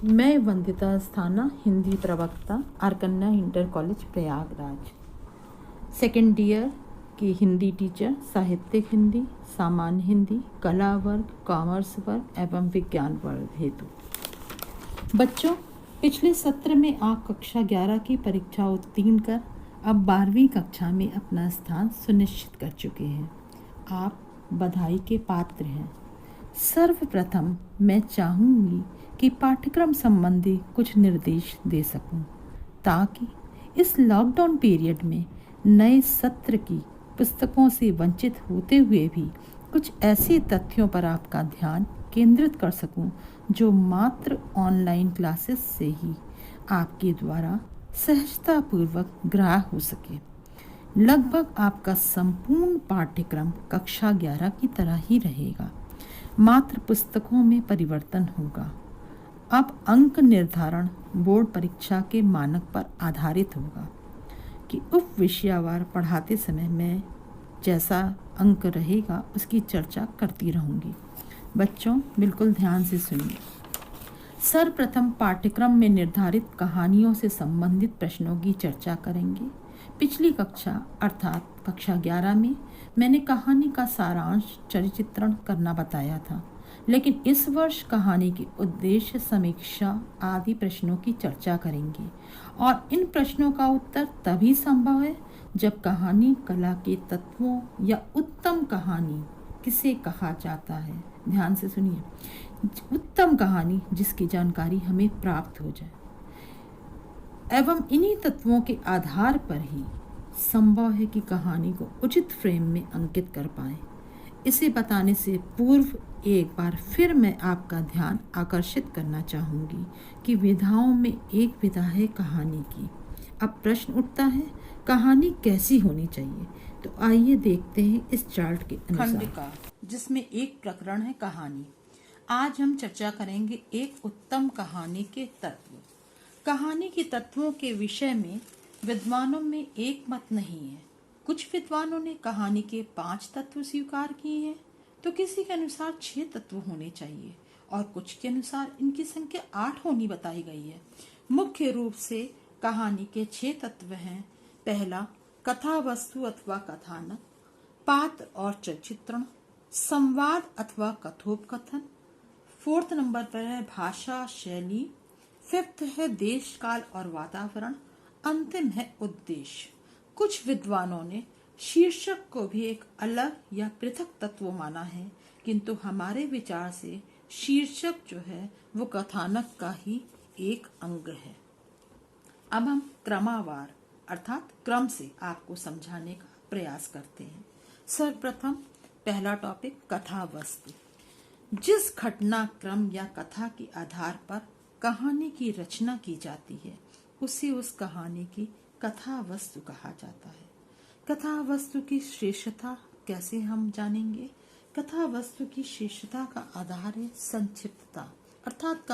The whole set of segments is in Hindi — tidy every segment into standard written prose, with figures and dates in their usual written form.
मैं वंदिता अस्थाना, हिंदी प्रवक्ता, Arkanya inter college Prayagraj, second year की हिंदी टीचर, साहित्यिक हिंदी, सामान्य हिंदी, कला वर्ग, कॉमर्स वर्ग एवं विज्ञान वर्ग हेतु। बच्चों, पिछले सत्र में आप कक्षा 11 की परीक्षा उत्तीर्ण कर अब 12वीं कक्षा में अपना स्थान सुनिश्चित कर चुके हैं। आप बधाई के पात्र हैं। सर्वप्रथम मैं चाहूँगी कि पाठ्यक्रम संबंधी कुछ निर्देश दे सकूं, ताकि इस लॉकडाउन पीरियड में नए सत्र की पुस्तकों से वंचित होते हुए भी कुछ ऐसे तथ्यों पर आपका ध्यान केंद्रित कर सकूं जो मात्र ऑनलाइन क्लासेस से ही आपके द्वारा सहजतापूर्वक ग्राह्य हो सके। लगभग आपका संपूर्ण पाठ्यक्रम कक्षा 11 की तरह ही रहेगा, मात्र पुस्तकों में परिवर्तन होगा। अब अंक निर्धारण बोर्ड परीक्षा के मानक पर आधारित होगा कि उप विषयवार पढ़ाते समय मैं जैसा अंक रहेगा उसकी चर्चा करती रहूँगी। बच्चों, बिल्कुल ध्यान से सुनिए। सर्वप्रथम पाठ्यक्रम में निर्धारित कहानियों से संबंधित प्रश्नों की चर्चा करेंगे। पिछली कक्षा अर्थात कक्षा 11 में मैंने कहानी का सारांश चरित्रण करना बताया था, लेकिन इस वर्ष कहानी के उद्देश्य, समीक्षा आदि प्रश्नों की चर्चा करेंगे और इन प्रश्नों का उत्तर तभी संभव है जब कहानी कला के तत्वों या उत्तम कहानी किसे कहा जाता है, ध्यान से सुनिए, उत्तम कहानी जिसकी जानकारी हमें प्राप्त हो जाए एवं इन्हीं तत्वों के आधार पर ही संभव है कि कहानी को उचित फ्रेम में अंकित कर पाए। इसे बताने से पूर्व एक बार फिर मैं आपका ध्यान आकर्षित करना चाहूँगी कि विधाओं में एक विधा है कहानी की। अब प्रश्न उठता है, कहानी कैसी होनी चाहिए? तो आइए देखते हैं इस चार्ट के अनुसार। खंडिका, जिसमें एक प्रकरण है कहानी। आज हम चर्चा करेंगे एक उत्तम कहानी के तत्व। कहानी के तत्वों के विषय में विद्वानों में एक मत नहीं है। कुछ विद्वानों ने कहानी के 5 तत्व स्वीकार किए हैं, तो किसी के अनुसार 6 तत्व होने चाहिए और कुछ के अनुसार इनकी संख्या 8 होनी बताई गई है। मुख्य रूप से कहानी के 6 तत्व हैं। पहला, कथा वस्तु अथवा कथानक, पात्र और चरित्रण, संवाद अथवा कथोपकथन। 4th नंबर पर है भाषा शैली। 5th है देश काल और वातावरण। अंतिम है उद्देश्य। कुछ विद्वानों ने शीर्षक को भी एक अलग या पृथक तत्व माना है, किंतु हमारे विचार से शीर्षक जो है वो कथानक का ही एक अंग है। अब हम क्रमवार अर्थात क्रम से आपको समझाने का प्रयास करते हैं। सर्वप्रथम पहला टॉपिक, कथा वस्तु। जिस घटना क्रम या कथा के आधार पर कहानी की रचना की जाती है उसे उस कहानी की कथा वस्तु कहा जाता है। कथा वस्तु की श्रेष्ठता कैसे हम जानेंगे? कथा वस्तु की श्रेष्ठता का आधार है संक्षिप्तता, अर्थात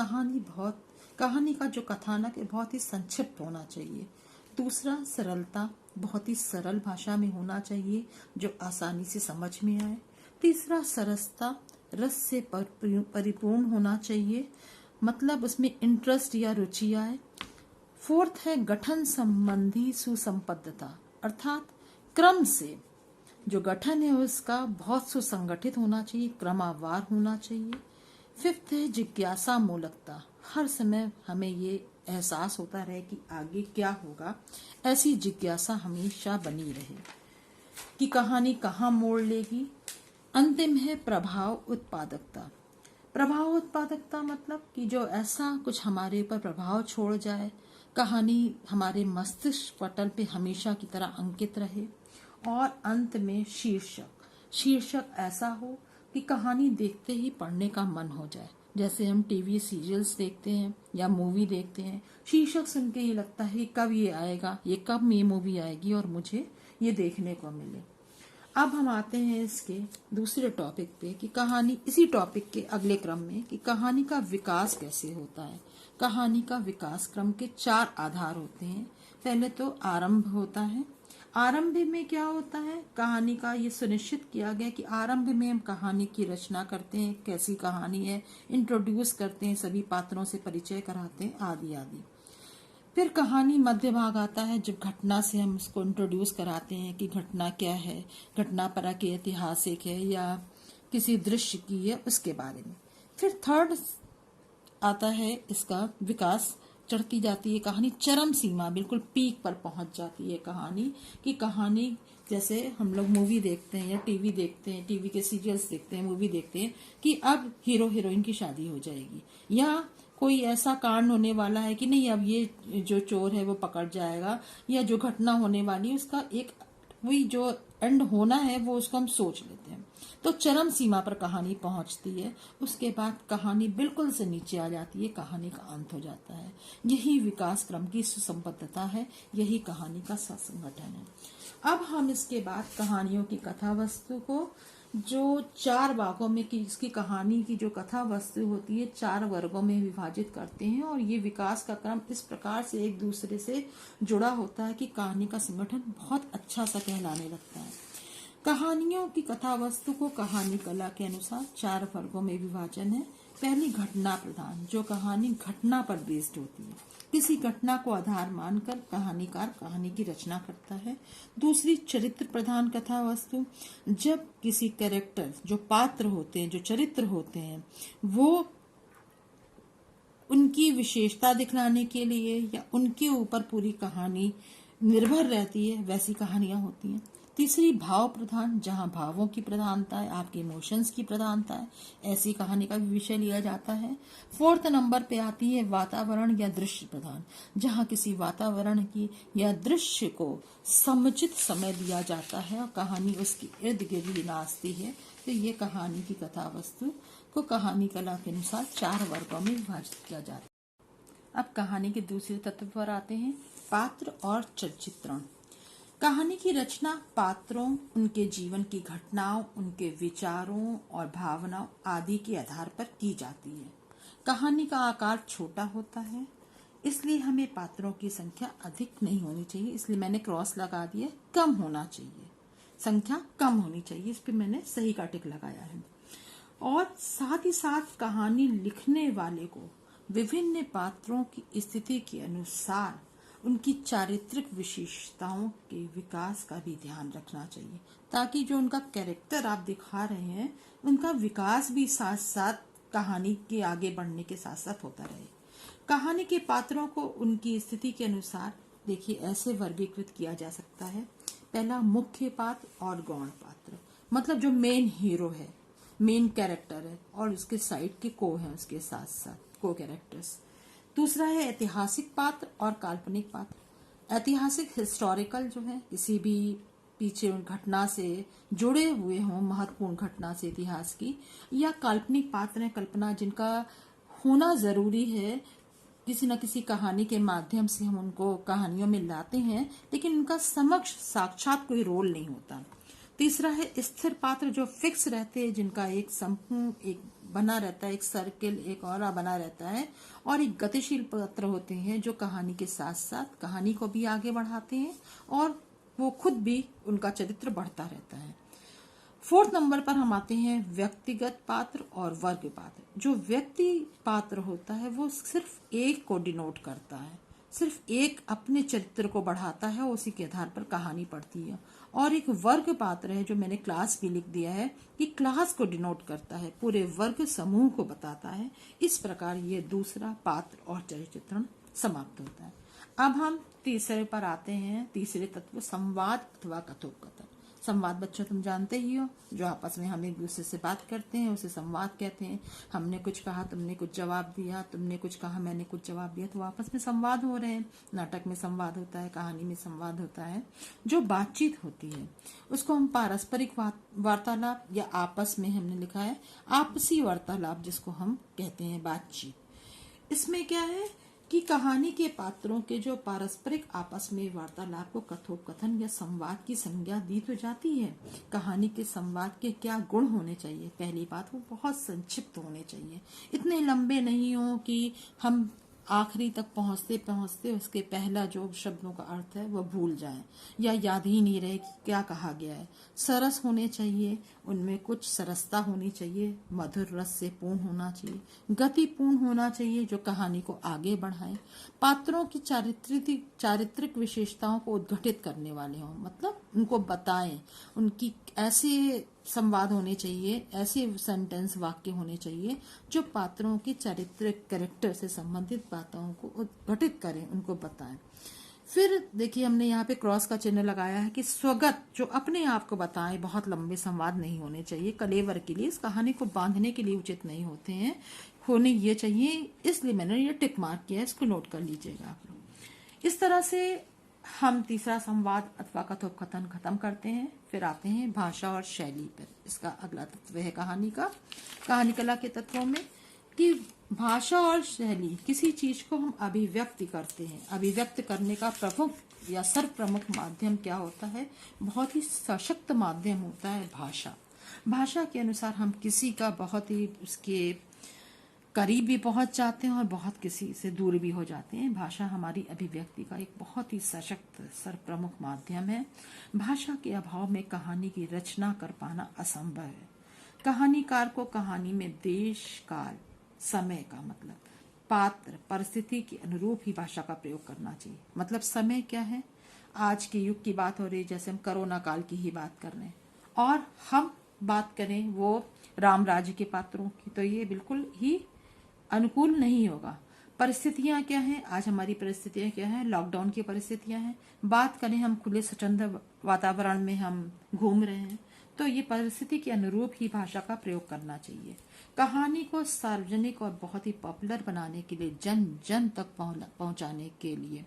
कहानी का जो कथानक है बहुत ही संक्षिप्त होना चाहिए। दूसरा, सरलता, बहुत ही सरल भाषा में होना चाहिए जो आसानी से समझ में आए। तीसरा, सरसता, रस से परिपूर्ण होना चाहिए, मतलब उसमें इंटरेस्ट या रुचि आए। 4th है गठन संबंधी सुसंबद्धता, अर्थात क्रम से जो गठन है उसका बहुत सुसंगठित होना चाहिए, क्रमवार होना चाहिए। 5th है जिज्ञासा मूलकता, हर समय हमें ये एहसास होता रहे कि आगे क्या होगा, ऐसी जिज्ञासा हमेशा बनी रहे कि कहानी कहाँ मोड़ लेगी। अंतिम है प्रभाव उत्पादकता। प्रभाव उत्पादकता मतलब कि जो ऐसा कुछ हमारे ऊपर प्रभाव छोड़ जाए, कहानी हमारे मस्तिष्क पटल पे हमेशा की तरह अंकित रहे। और अंत में शीर्षक ऐसा हो कि कहानी देखते ही पढ़ने का मन हो जाए। जैसे हम टीवी सीरियल्स देखते हैं या मूवी देखते हैं, शीर्षक सुन के ये लगता है कब ये आएगा, ये कब ये मूवी आएगी और मुझे ये देखने को मिले। अब हम आते हैं इसके दूसरे टॉपिक पे कि कहानी, इसी टॉपिक के अगले क्रम में कि कहानी का विकास कैसे होता है। कहानी का विकास क्रम के 4 आधार होते हैं। पहले तो आरंभ होता है। आरंभ में क्या होता है, कहानी का ये सुनिश्चित किया गया कि आरंभ में हम कहानी की रचना करते हैं, कैसी कहानी है, इंट्रोड्यूस करते हैं, सभी पात्रों से परिचय कराते हैं, आदि आदि। फिर कहानी मध्य भाग आता है, जब घटना से हम उसको इंट्रोड्यूस कराते हैं कि घटना क्या है, घटना परक है, ऐतिहासिक है या किसी दृश्य की है, उसके बारे में। फिर थर्ड आता है इसका विकास, चढ़ती जाती है कहानी, चरम सीमा बिल्कुल पीक पर पहुंच जाती है कहानी कि कहानी जैसे हम लोग मूवी देखते हैं या टीवी देखते हैं, टीवी के सीरियल्स देखते हैं, मूवी देखते हैं कि अब हीरो हीरोइन की शादी हो जाएगी या कोई ऐसा कांड होने वाला है कि नहीं अब ये जो चोर है वो पकड़ जाएगा, या जो घटना होने वाली उसका एक वही जो एंड होना है वो उसको हम सोच लेते हैं। तो चरम सीमा पर कहानी पहुंचती है, उसके बाद कहानी बिल्कुल से नीचे आ जाती है, कहानी का अंत हो जाता है। यही विकास क्रम की सुसंबद्धता है, यही कहानी का संगठन है। अब हम इसके बाद कहानियों की कथा वस्तु को जो 4 भागों में की इसकी कहानी की जो कथा वस्तु होती है 4 वर्गों में विभाजित करते हैं, और ये विकास का क्रम इस प्रकार से एक दूसरे से जुड़ा होता है कि कहानी का संगठन बहुत अच्छा सा कहलाने लगता है। कहानियों की कथा वस्तु को कहानी कला के अनुसार 4 वर्गों में विभाजन है। पहली घटना प्रधान, जो कहानी घटना पर बेस्ड होती है, किसी घटना को आधार मानकर कहानीकार कहानी की रचना करता है। दूसरी चरित्र प्रधान कथा वस्तु, जब किसी कैरेक्टर, जो पात्र होते हैं, जो चरित्र होते हैं, वो उनकी विशेषता दिखलाने के लिए या उनके ऊपर पूरी कहानी निर्भर रहती है, वैसी कहानियां होती हैं। तीसरी भाव प्रधान, जहां भावों की प्रधानता है, आपके इमोशंस की प्रधानता है, ऐसी कहानी का भी विषय लिया जाता है। 4th नंबर पे आती है वातावरण या दृश्य प्रधान, जहां किसी वातावरण की या दृश्य को समुचित समय दिया जाता है और कहानी उसके इर्द गिर्द नाचती है। तो ये कहानी की कथा वस्तु को कहानी कला के अनुसार 4 वर्गों में विभाजित किया जाता है। अब कहानी के दूसरे तत्व पर आते हैं, पात्र और चित्रण। कहानी की रचना पात्रों, उनके जीवन की घटनाओं, उनके विचारों और भावनाओं आदि के आधार पर की जाती है। कहानी का आकार छोटा होता है, इसलिए हमें पात्रों की संख्या अधिक नहीं होनी चाहिए, इसलिए मैंने क्रॉस लगा दिया, कम होना चाहिए, संख्या कम होनी चाहिए, इस पे मैंने सही का टिक लगाया है। और साथ ही साथ कहानी लिखने वाले को विभिन्न पात्रों की स्थिति के अनुसार उनकी चारित्रिक विशेषताओं के विकास का भी ध्यान रखना चाहिए, ताकि जो उनका कैरेक्टर आप दिखा रहे हैं उनका विकास भी साथ साथ कहानी के आगे बढ़ने के साथ साथ होता रहे। कहानी के पात्रों को उनकी स्थिति के अनुसार देखिए ऐसे वर्गीकृत किया जा सकता है। पहला, मुख्य पात्र और गौण पात्र, मतलब जो मेन हीरो है, मेन कैरेक्टर है और उसके साइड के को है, उसके साथ साथ को कैरेक्टर्स। दूसरा है ऐतिहासिक पात्र और काल्पनिक पात्र। ऐतिहासिक हिस्टोरिकल जो है, किसी भी पीछे घटना से जुड़े हुए हों, महत्वपूर्ण घटना से इतिहास की, या काल्पनिक पात्र है, कल्पना जिनका होना जरूरी है, किसी न किसी कहानी के माध्यम से हम उनको कहानियों में लाते हैं, लेकिन उनका समक्ष साक्षात कोई रोल नहीं होता। तीसरा है स्थिर पात्र, जो फिक्स रहते हैं, जिनका एक समूह एक बना रहता है, एक सर्किल, एक ऑरा बना रहता है। और एक गतिशील पात्र होते हैं जो कहानी के साथ साथ कहानी को भी आगे बढ़ाते हैं और वो खुद भी, उनका चरित्र बढ़ता रहता है। 4th नंबर पर हम आते हैं व्यक्तिगत पात्र और वर्ग पात्र। जो व्यक्ति पात्र होता है वो सिर्फ एक को डिनोट करता है, सिर्फ एक अपने चरित्र को बढ़ाता है, उसी के आधार पर कहानी पढ़ती है। और एक वर्ग पात्र है, जो मैंने क्लास भी लिख दिया है कि क्लास को डिनोट करता है, पूरे वर्ग समूह को बताता है। इस प्रकार ये दूसरा पात्र और चरित्रण समाप्त होता है। अब हम तीसरे पर आते हैं, तीसरे तत्व संवाद अथवा कथोपकथन। संवाद बच्चों तुम जानते ही हो, जो आपस में हम एक दूसरे से बात करते हैं उसे संवाद कहते हैं। हमने कुछ कहा, तुमने कुछ जवाब दिया, तुमने कुछ कहा, मैंने कुछ जवाब दिया, तो आपस में संवाद हो रहे हैं। नाटक में संवाद होता है, कहानी में संवाद होता है। जो बातचीत होती है उसको हम पारस्परिक वार्तालाप या आपस में, हमने लिखा है आपसी वार्तालाप, जिसको हम कहते हैं बातचीत। इसमें क्या है कि कहानी के पात्रों के जो पारस्परिक आपस में वार्तालाप को कथोपकथन या संवाद की संज्ञा दी तो जाती है। कहानी के संवाद के क्या गुण होने चाहिए? पहली बात, वो बहुत संक्षिप्त होने चाहिए, इतने लंबे नहीं हो कि हम आखिरी तक पहुंचते पहुंचते उसके पहला जो शब्दों का अर्थ है वो भूल जाएं या याद ही नहीं रहे कि क्या कहा गया है। सरस होने चाहिए, उनमें कुछ सरसता होनी चाहिए, मधुर रस से पूर्ण होना चाहिए, गतिपूर्ण होना चाहिए जो कहानी को आगे बढ़ाए, पात्रों की चारित्रिक विशेषताओं को उद्घटित करने वाले हों, मतलब उनको बताएं, उनकी ऐसे संवाद होने चाहिए, ऐसे सेंटेंस वाक्य होने चाहिए जो पात्रों की चारित्रिक कैरेक्टर से संबंधित बातों को उद्घटित करें, उनको बताएं। फिर देखिए हमने यहाँ पे क्रॉस का चिन्ह लगाया है कि स्वगत जो अपने आप को बताएं, बहुत लंबे संवाद नहीं होने चाहिए, कलेवर के लिए, इस कहानी को बांधने के लिए उचित नहीं होते हैं, होने ये चाहिए, इसलिए मैंने ये टिक मार्क किया है, इसको नोट कर लीजिएगा आप लोग। इस तरह से हम तीसरा संवाद अथवा कथोपकथन खत्म करते हैं। फिर आते हैं भाषा और शैली पर। इसका अगला तत्व है कहानी कला के तत्वों में कि भाषा और शैली, किसी चीज को हम अभिव्यक्ति करते हैं, अभिव्यक्त करने का प्रमुख या सर्वप्रमुख माध्यम क्या होता है? बहुत ही सशक्त माध्यम होता है भाषा। भाषा के अनुसार हम किसी का बहुत ही उसके करीब भी पहुंच जाते हैं और बहुत किसी से दूर भी हो जाते हैं। भाषा हमारी अभिव्यक्ति का एक बहुत ही सशक्त सर्वप्रमुख माध्यम है। भाषा के अभाव में कहानी की रचना कर पाना असंभव है। कहानीकार को कहानी में देश, काल, समय का मतलब पात्र, परिस्थिति के अनुरूप ही भाषा का प्रयोग करना चाहिए। मतलब समय क्या है? आज के युग की बात हो रही है, जैसे हम कोरोना काल की ही बात कर रहे हैं, और हम बात करें वो राम राज्य के पात्रों की, तो ये बिल्कुल ही अनुकूल नहीं होगा। परिस्थितियां क्या हैं? आज हमारी परिस्थितियां क्या हैं? लॉकडाउन की परिस्थितियां हैं। बात करें हम खुले स्वतंत्र वातावरण में हम घूम रहे हैं, तो ये परिस्थिति के अनुरूप ही भाषा का प्रयोग करना चाहिए। कहानी को सार्वजनिक और बहुत ही पॉपुलर बनाने के लिए, जन जन तक पहुंचाने के लिए,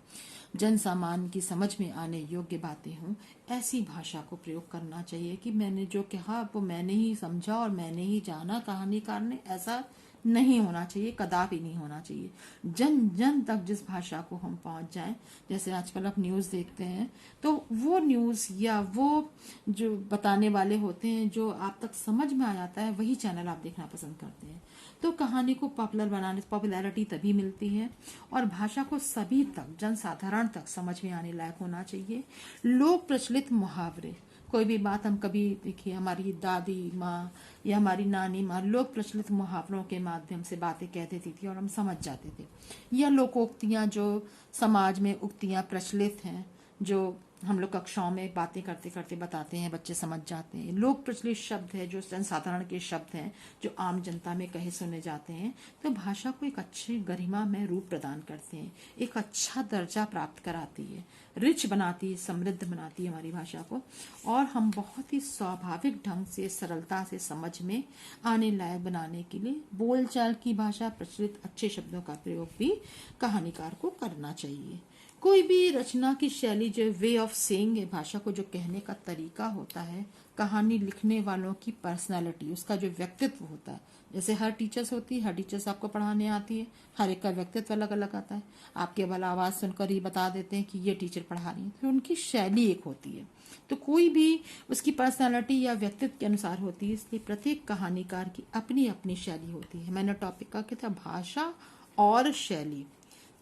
जन सामान्य की समझ में आने योग्य बातें हों, ऐसी भाषा को प्रयोग करना चाहिए कि मैंने जो कहा वो मैंने ही समझा और मैंने ही जाना, कहानीकार ने, ऐसा नहीं होना चाहिए, कदापि नहीं होना चाहिए। जन जन तक जिस भाषा को हम पहुंच जाएं, जैसे आजकल आप न्यूज़ देखते हैं, तो वो न्यूज़ या वो जो बताने वाले होते हैं जो आप तक समझ में आ जाता है, वही चैनल आप देखना पसंद करते हैं। तो कहानी को पॉपुलर बनाने, पॉपुलैरिटी तभी मिलती है, और भाषा को सभी तक, जनसाधारण तक समझ में आने लायक होना चाहिए। लोक प्रचलित मुहावरे, कोई भी बात हम कभी देखिए, हमारी दादी माँ या हमारी नानी माँ लोक प्रचलित मुहावरों के माध्यम से बातें कह देती थी और हम समझ जाते थे। या लोकोक्तियाँ, जो समाज में उक्तियाँ प्रचलित हैं, जो हम लोग कक्षाओं में बातें करते करते बताते हैं, बच्चे समझ जाते हैं। लोक प्रचलित शब्द है जो जनसाधारण के शब्द हैं, जो आम जनता में कहे सुने जाते हैं, तो भाषा को एक अच्छे गरिमा में रूप प्रदान करते हैं, एक अच्छा दर्जा प्राप्त कराती है, रिच बनाती है, समृद्ध बनाती है हमारी भाषा को, और हम बहुत ही स्वाभाविक ढंग से, सरलता से समझ में आने लायक बनाने के लिए बोलचाल की भाषा, प्रचलित अच्छे शब्दों का प्रयोग भी कहानीकार को करना चाहिए। कोई भी रचना की शैली, जो वे ऑफ सेइंग है, भाषा को जो कहने का तरीका होता है, कहानी लिखने वालों की पर्सनालिटी, उसका जो व्यक्तित्व होता है, जैसे हर टीचर्स होती है, हर टीचर्स आपको पढ़ाने आती है, हर एक का व्यक्तित्व अलग अलग आता है। आपके वाला आवाज़ सुनकर ही बता देते हैं कि ये टीचर पढ़ा रही है, तो उनकी शैली एक होती है। तो कोई भी उसकी पर्सनालिटी या व्यक्तित्व के अनुसार होती है, इसलिए प्रत्येक कहानीकार की अपनी अपनी शैली होती है। मैंने टॉपिक का क्या था? भाषा और शैली।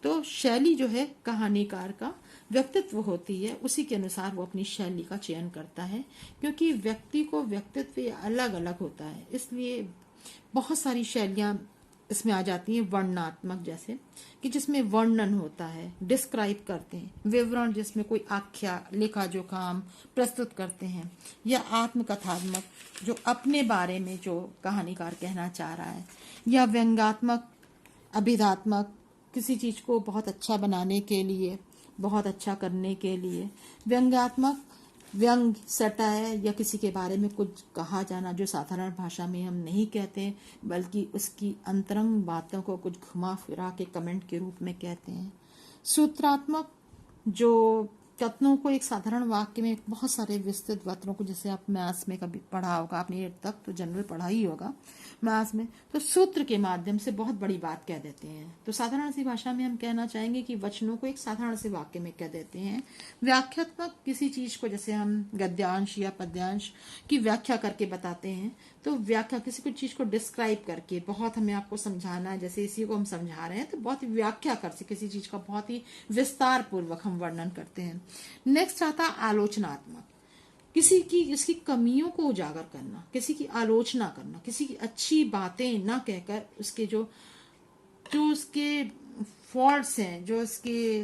तो शैली जो है कहानीकार का व्यक्तित्व होती है, उसी के अनुसार वो अपनी शैली का चयन करता है, क्योंकि व्यक्ति को व्यक्तित्व अलग अलग होता है, इसलिए बहुत सारी शैलियाँ इसमें आ जाती हैं। वर्णनात्मक, जैसे कि जिसमें वर्णन होता है, डिस्क्राइब करते हैं। विवरण, जिसमें कोई आख्या, लेखा जोखा हम प्रस्तुत करते हैं। या आत्मकथात्मक, जो अपने बारे में जो कहानीकार कहना चाह रहा है। या व्यंग्यात्मक, अभिधात्मक, किसी चीज़ को बहुत अच्छा बनाने के लिए, बहुत अच्छा करने के लिए। व्यंग्यात्मक, व्यंग, सटायर, या किसी के बारे में कुछ कहा जाना जो साधारण भाषा में हम नहीं कहते, बल्कि उसकी अंतरंग बातों को कुछ घुमा फिरा के कमेंट के रूप में कहते हैं। सूत्रात्मक, जो कथनों को एक साधारण वाक्य में बहुत सारे विस्तृत कथनों को, जैसे आप मैथ्स में कभी पढ़ा होगा, आपने 8 तक तो जनरल पढ़ा ही होगा मैथ्स में, तो सूत्र के माध्यम से बहुत बड़ी बात कह देते हैं। तो साधारण सी भाषा में हम कहना चाहेंगे कि वचनों को एक साधारण से वाक्य में कह देते हैं। व्याख्यात्मक किसी चीज को, जैसे हम गद्यांश या पद्यांश की व्याख्या करके बताते हैं, तो व्याख्या किसी भी चीज को डिस्क्राइब करके बहुत हमें आपको समझाना है, जैसे इसी को हम समझा रहे हैं, तो बहुत व्याख्या करके किसी चीज का बहुत ही विस्तार पूर्वक हम वर्णन करते हैं। नेक्स्ट आता आलोचनात्मक, किसी की इसकी कमियों को उजागर करना, किसी की आलोचना करना, किसी की अच्छी बातें ना कहकर उसके जो उसके फॉल्ट्स हैं, जो उसके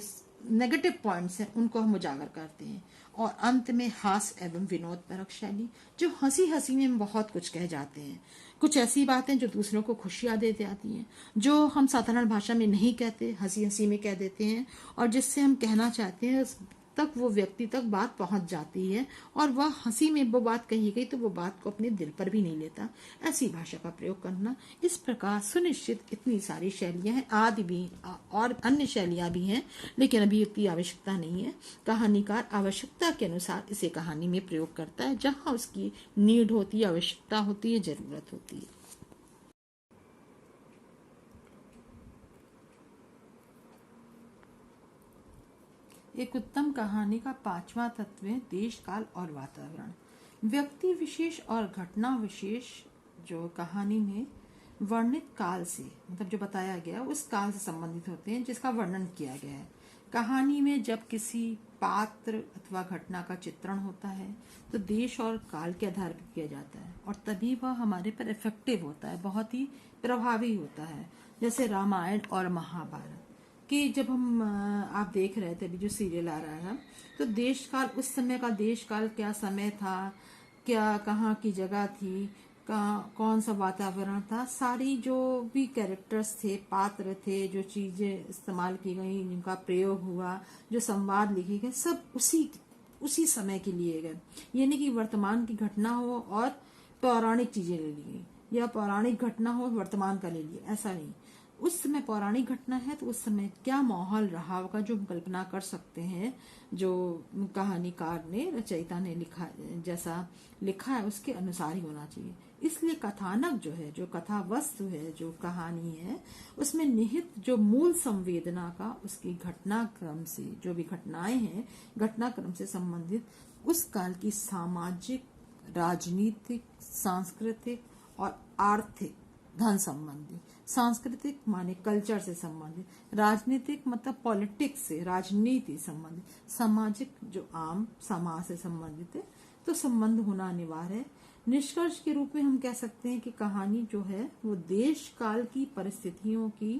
नेगेटिव पॉइंट्स हैं, उनको हम उजागर करते हैं। और अंत में हास्य एवं विनोद परक शैली, जो हंसी हंसी में हम बहुत कुछ कह जाते हैं, कुछ ऐसी बातें जो दूसरों को खुशियां दे जाती हैं, जो हम साधारण भाषा में नहीं कहते, हंसी हंसी में कह देते हैं, और जिससे हम कहना चाहते हैं तक वो व्यक्ति तक बात पहुंच जाती है, और वह हंसी में वो बात कही गई तो वो बात को अपने दिल पर भी नहीं लेता। ऐसी भाषा का प्रयोग करना। इस प्रकार सुनिश्चित इतनी सारी शैलियां हैं, आदि भी और अन्य शैलियां भी हैं, लेकिन अभी इतनी आवश्यकता नहीं है। कहानीकार आवश्यकता के अनुसार इसे कहानी में प्रयोग करता है, जहां उसकी नीड होती है, आवश्यकता होती है, जरूरत होती है। एक उत्तम कहानी का 5वां तत्व है देश, काल और वातावरण। व्यक्ति विशेष और घटना विशेष जो कहानी में वर्णित काल से, मतलब जो बताया गया उस काल से संबंधित होते हैं जिसका वर्णन किया गया है। कहानी में जब किसी पात्र अथवा घटना का चित्रण होता है तो देश और काल के आधार पर किया जाता है, और तभी वह हमारे पर इफेक्टिव होता है, बहुत ही प्रभावी होता है। जैसे रामायण और महाभारत कि जब हम आप देख रहे थे अभी जो सीरियल आ रहा है, तो देश काल, उस समय का देश काल क्या समय था, क्या कहाँ की जगह थी, कौन सा वातावरण था, सारी जो भी कैरेक्टर्स थे, पात्र थे, जो चीजें इस्तेमाल की गई, जिनका प्रयोग हुआ, जो संवाद लिखे गए, सब उसी समय के लिए गए। ये नहीं कि वर्तमान की घटना हो और पौराणिक चीजें ले ली गई, या पौराणिक घटना हो वर्तमान का ले लिया, ऐसा नहीं। उस समय पौराणिक घटना है तो उस समय क्या माहौल रहा होगा, जो हम कल्पना कर सकते हैं, जो कहानीकार ने, रचयिता ने लिखा, जैसा लिखा है उसके अनुसार ही होना चाहिए। इसलिए कथानक जो है, जो कथा वस्तु है, जो कहानी है, उसमें निहित जो मूल संवेदना का, उसकी घटनाक्रम से, जो भी घटनाएं हैं घटनाक्रम से संबंधित उस काल की सामाजिक, राजनीतिक, सांस्कृतिक और आर्थिक, धन संबंधी, सांस्कृतिक माने कल्चर से संबंधित, राजनीतिक मतलब पॉलिटिक्स से, राजनीति संबंधित, सामाजिक जो आम समाज से संबंधित है, तो संबंध होना अनिवार्य है। निष्कर्ष के रूप में हम कह सकते हैं कि कहानी जो है वो देश काल की परिस्थितियों की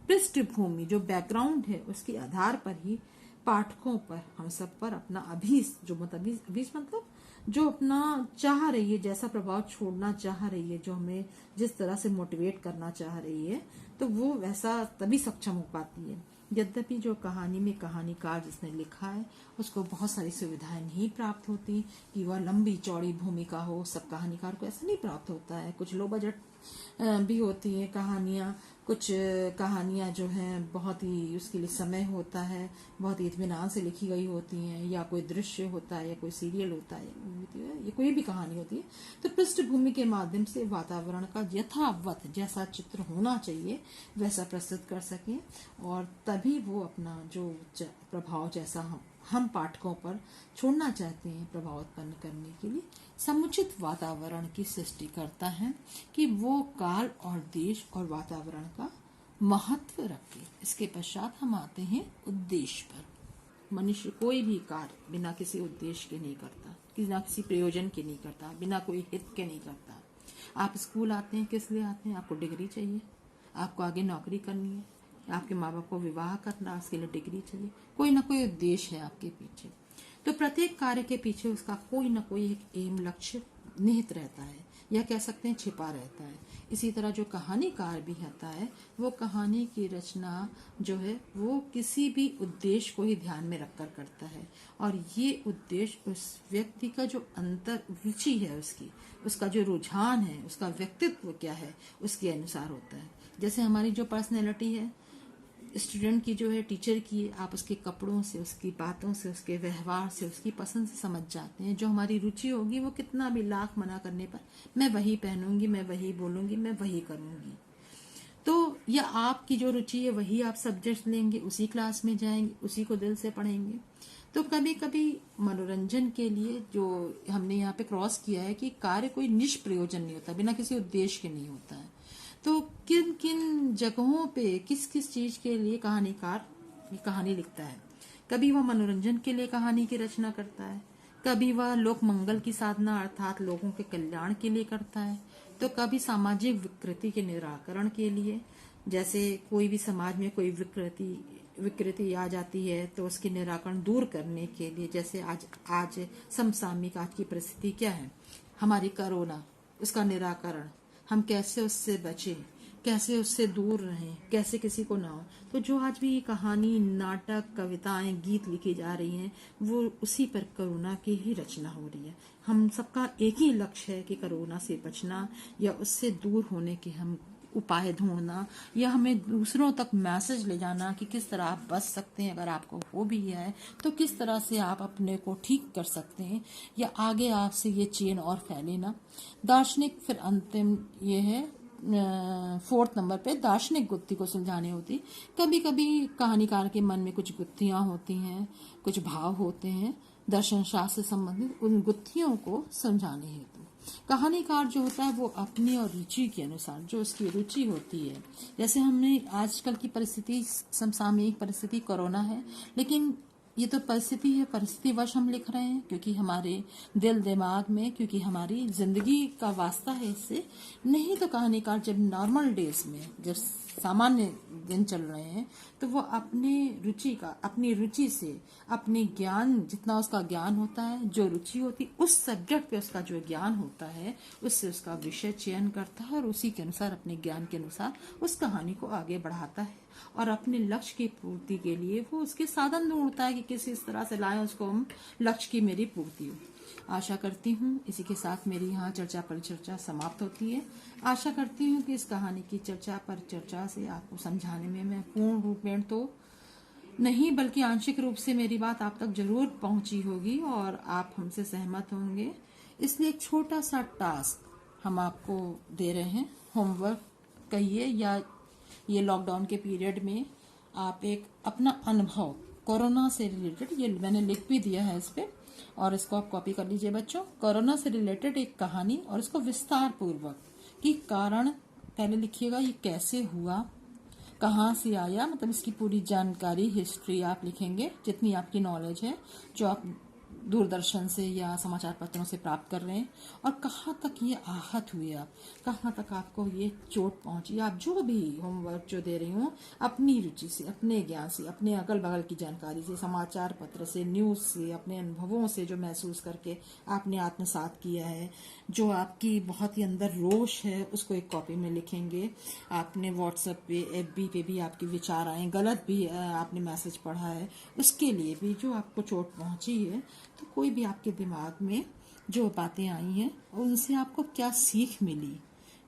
पृष्ठभूमि, जो बैकग्राउंड है, उसके आधार पर ही पाठकों पर, हम सब पर अपना अभीष्ट, जो मतलब जो अपना चाह रही है, जैसा प्रभाव छोड़ना चाह रही है, जो हमें जिस तरह से मोटिवेट करना चाह रही है, तो वो वैसा तभी सक्षम हो पाती है। यद्यपि जो कहानी में कहानीकार जिसने लिखा है उसको बहुत सारी सुविधाएं नहीं प्राप्त होती, कि वह लंबी चौड़ी भूमिका हो, सब कहानीकार को ऐसा नहीं प्राप्त होता है। कुछ लो बजट भी होती है कहानियाँ, कुछ कहानियाँ जो हैं बहुत ही, उसके लिए समय होता है, बहुत ही इत्मीनान से लिखी गई होती हैं, या कोई दृश्य होता है, या कोई सीरियल होता है, या कोई भी कहानी होती है, तो पृष्ठभूमि के माध्यम से वातावरण का यथावत जैसा चित्र होना चाहिए वैसा प्रस्तुत कर सकें, और तभी वो अपना जो प्रभाव जैसा हम पाठकों पर छोड़ना चाहते हैं, प्रभाव उत्पन्न करने के लिए समुचित वातावरण की सृष्टि करता है, कि वो काल और देश और वातावरण का महत्व रखे। इसके पश्चात हम आते हैं उद्देश्य पर। मनुष्य कोई भी कार्य बिना किसी उद्देश्य के नहीं करता, बिना किसी प्रयोजन के नहीं करता, बिना कोई हित के नहीं करता। आप स्कूल आते हैं, किस लिए आते हैं? आपको डिग्री चाहिए, आपको आगे नौकरी करनी है, आपके माँ बाप को विवाह करना, उसके लिए डिग्री चाहिए, कोई ना कोई उद्देश्य है आपके पीछे। तो प्रत्येक कार्य के पीछे उसका कोई ना कोई एक एम, लक्ष्य निहित रहता है, या कह सकते हैं छिपा रहता है। इसी तरह जो कहानीकार भी होता है, वो कहानी की रचना जो है वो किसी भी उद्देश्य को ही ध्यान में रखकर करता है, और ये उद्देश्य उस व्यक्ति का जो अंतर रुचि है, उसका जो रुझान है, उसका व्यक्तित्व क्या है, उसके अनुसार होता है। जैसे हमारी जो पर्सनैलिटी है, स्टूडेंट की जो है टीचर की, आप उसके कपड़ों से, उसकी बातों से, उसके व्यवहार से, उसकी पसंद से समझ जाते हैं। जो हमारी रुचि होगी वो कितना भी लाख मना करने पर मैं वही पहनूंगी, मैं वही बोलूंगी, मैं वही करूंगी। तो या आपकी जो रुचि है वही आप सब्जेक्ट लेंगे, उसी क्लास में जाएंगे, उसी को दिल से पढ़ेंगे। तो कभी कभी मनोरंजन के लिए जो हमने यहाँ पे क्रॉस किया है कि कार्य कोई निष्प्रयोजन नहीं होता, बिना किसी उद्देश्य के नहीं होता है। तो किन किन जगहों पे किस किस चीज के लिए कहानीकार ये कहानी लिखता है। कभी वह मनोरंजन के लिए कहानी की रचना करता है, कभी वह लोक मंगल की साधना अर्थात लोगों के कल्याण के लिए करता है, तो कभी सामाजिक विकृति के निराकरण के लिए, जैसे कोई भी समाज में कोई विकृति आ जाती है तो उसके निराकरण दूर करने के लिए। जैसे आज समसामयिक आज की परिस्थिति क्या है, हमारी कोरोना, उसका निराकरण, हम कैसे उससे बचें, कैसे उससे दूर रहें, कैसे किसी को ना हो। तो जो आज भी कहानी, नाटक, कविताएं, गीत लिखी जा रही हैं वो उसी पर कोरोना की ही रचना हो रही है। हम सबका एक ही लक्ष्य है कि कोरोना से बचना या उससे दूर होने के हम उपाय ढूंढना, या हमें दूसरों तक मैसेज ले जाना कि किस तरह आप बच सकते हैं। अगर आपको हो भी है तो किस तरह से आप अपने को ठीक कर सकते हैं, या आगे आपसे ये चेन और फैले ना। दार्शनिक फिर अंतिम ये है 4th नंबर पे दार्शनिक गुत्थी को सुलझाने होती। कभी कभी कहानीकार के मन में कुछ गुत्थियां होती हैं, कुछ भाव होते हैं दर्शन शास्त्र से संबंधित, उन गुत्थियों को समझाने हेतु कहानीकार जो होता है वो अपनी और रुचि के अनुसार, जो उसकी रुचि होती है, जैसे हमने आजकल की परिस्थिति, समसामयिक परिस्थिति कोरोना है, लेकिन ये तो परिस्थिति है, परिस्थितिवश हम लिख रहे हैं क्योंकि हमारे दिल दिमाग में, क्योंकि हमारी जिंदगी का वास्ता है इससे। नहीं तो कहानीकार जब नॉर्मल डेज में, जब सामान्य दिन चल रहे हैं, तो वो अपनी रुचि से, अपने ज्ञान, जितना उसका ज्ञान होता है, जो रुचि होती उस सब्जेक्ट पे उसका जो ज्ञान होता है, उससे उसका विषय चयन करता है और उसी के अनुसार, अपने ज्ञान के अनुसार उस कहानी को आगे बढ़ाता है और अपने लक्ष्य की पूर्ति के लिए वो उसके साधन ढूंढता है कि किस इस तरह से लाएं उसको हम लक्ष्य की मेरी पूर्ति हो। आशा करती हूँ इसी के साथ मेरी यहाँ चर्चा परिचर्चा समाप्त होती है। आशा करती हूँ कि इस कहानी की चर्चा परिचर्चा से आपको समझाने में मैं पूर्ण रूप में तो नहीं, बल्कि आंशिक रूप से मेरी बात आप तक जरूर पहुंची होगी और आप हमसे सहमत होंगे। इसलिए एक छोटा सा टास्क हम आपको दे रहे हैं, होमवर्क कहिए, या ये लॉकडाउन के पीरियड में आप एक अपना अनुभव कोरोना से रिलेटेड, ये मैंने लिख भी दिया है इस पे, और इसको आप कॉपी कर लीजिए बच्चों। कोरोना से रिलेटेड एक कहानी और इसको विस्तार पूर्वक कि कारण पहले लिखिएगा, ये कैसे हुआ, कहाँ से आया, मतलब इसकी पूरी जानकारी, हिस्ट्री आप लिखेंगे जितनी आपकी नॉलेज है, जो आप दूरदर्शन से या समाचार पत्रों से प्राप्त कर रहे हैं, और कहाँ तक ये आहत हुए, आप कहाँ तक आपको ये चोट पहुंची। आप जो भी होमवर्क जो दे रही हूँ अपनी रुचि से, अपने ज्ञान से, अपने अगल बगल की जानकारी से, समाचार पत्र से, न्यूज़ से, अपने अनुभवों से जो महसूस करके आपने आत्मसात किया है, जो आपकी बहुत ही अंदर रोष है, उसको एक कॉपी में लिखेंगे। आपने व्हाट्सएप पे, FB पे भी आपके विचार आए, गलत भी आपने मैसेज पढ़ा है, उसके लिए भी जो आपको चोट पहुंची है, तो कोई भी आपके दिमाग में जो बातें आई हैं उनसे आपको क्या सीख मिली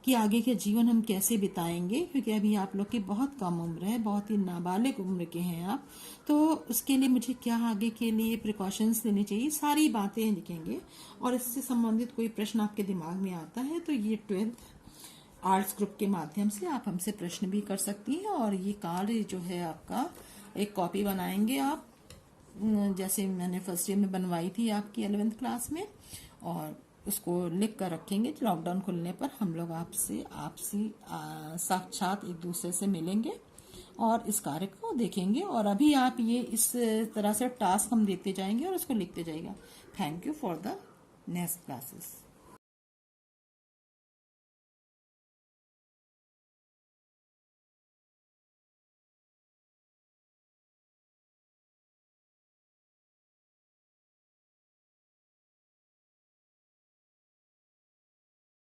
कि आगे के जीवन हम कैसे बिताएंगे, क्योंकि अभी आप लोग की बहुत कम उम्र है, बहुत ही नाबालिग उम्र के हैं आप, तो उसके लिए मुझे क्या आगे के लिए प्रिकॉशंस लेने चाहिए, सारी बातें लिखेंगे। और इससे संबंधित कोई प्रश्न आपके दिमाग में आता है तो ये 12th आर्ट्स ग्रुप के माध्यम से आप हमसे प्रश्न भी कर सकती हैं। और ये कार्य जो है आपका एक कॉपी बनाएंगे आप, जैसे मैंने फर्स्ट ईयर में बनवाई थी आपकी 11th क्लास में, और उसको लिख कर रखेंगे। लॉकडाउन खुलने पर हम लोग आपसे साक्षात एक दूसरे से मिलेंगे और इस कार्य को देखेंगे। और अभी आप ये इस तरह से टास्क हम देते जाएंगे और उसको लिखते जाएगा। Thank you for the next classes.